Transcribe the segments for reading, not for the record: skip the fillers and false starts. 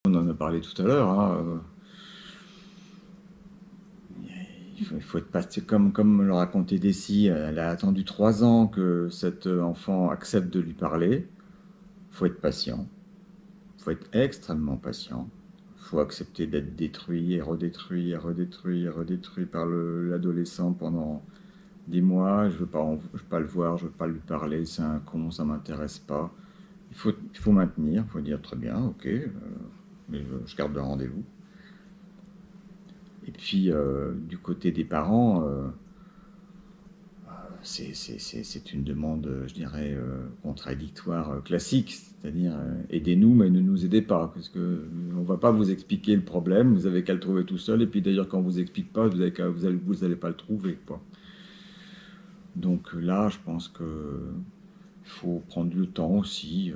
On en a parlé tout à l'heure. Hein, il faut être patient, comme le racontait Dessy, elle a attendu 3 ans que cet enfant accepte de lui parler. Il faut être patient. Il faut être extrêmement patient. Il faut accepter d'être détruit et redétruit et redétruit et redétruit par l'adolescent pendant des mois. Je veux pas le voir, je veux pas lui parler, c'est un con, ça m'intéresse pas. Il faut maintenir, il faut dire très bien, ok, mais je garde le rendez-vous. Et puis, du côté des parents, c'est une demande, je dirais, contradictoire, classique, c'est-à-dire aidez-nous, mais ne nous aidez pas, parce que on va pas vous expliquer le problème, vous avez qu'à le trouver tout seul, et puis d'ailleurs quand on vous explique pas, vous allez pas le trouver, quoi. Donc là, je pense que il faut prendre le temps aussi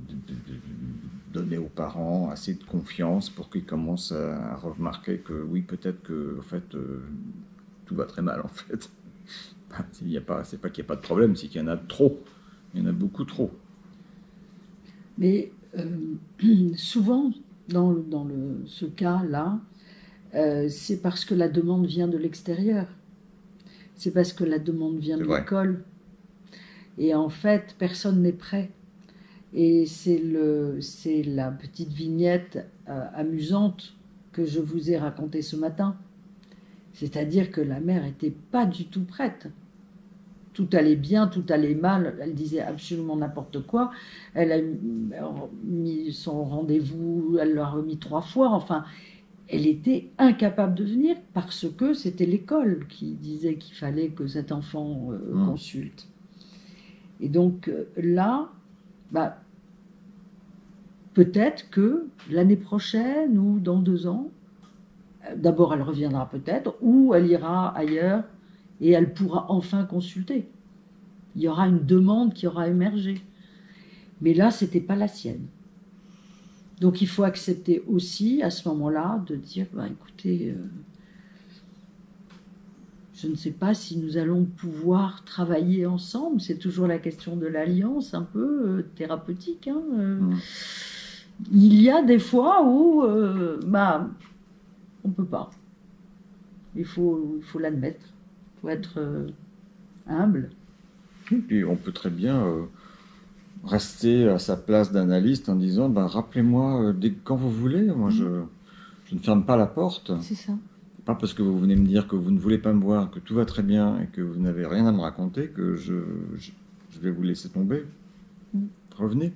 de donner aux parents assez de confiance pour qu'ils commencent à remarquer que oui, peut-être que en fait, tout va très mal en fait. Il y a pas, c'est pas qu'il n'y a pas de problème, c'est qu'il y en a trop. Il y en a beaucoup trop. Mais souvent, ce cas-là, c'est parce que la demande vient de l'extérieur. C'est parce que la demande vient C'est de vrai. l'école. Et en fait, personne n'est prêt. Et c'est la petite vignette amusante que je vous ai racontée ce matin. C'est-à-dire que la mère n'était pas du tout prête. Tout allait bien, tout allait mal, elle disait absolument n'importe quoi. Elle a mis son rendez-vous, elle l'a remis 3 fois. Enfin, elle était incapable de venir parce que c'était l'école qui disait qu'il fallait que cet enfant consulte. Et donc là, bah, peut-être que l'année prochaine ou dans 2 ans, d'abord elle reviendra peut-être, ou elle ira ailleurs et elle pourra enfin consulter. Il y aura une demande qui aura émergé. Mais là, ce n'était pas la sienne. Donc il faut accepter aussi à ce moment-là de dire, bah, écoutez, je ne sais pas si nous allons pouvoir travailler ensemble. C'est toujours la question de l'alliance un peu thérapeutique. Hein. Il y a des fois où bah, on ne peut pas. Il faut l'admettre. Il faut être humble. Et puis on peut très bien rester à sa place d'analyste en disant ben, rappelez-moi quand vous voulez, moi je ne ferme pas la porte. C'est ça. Pas parce que vous venez me dire que vous ne voulez pas me voir, que tout va très bien et que vous n'avez rien à me raconter que je vais vous laisser tomber. Revenez.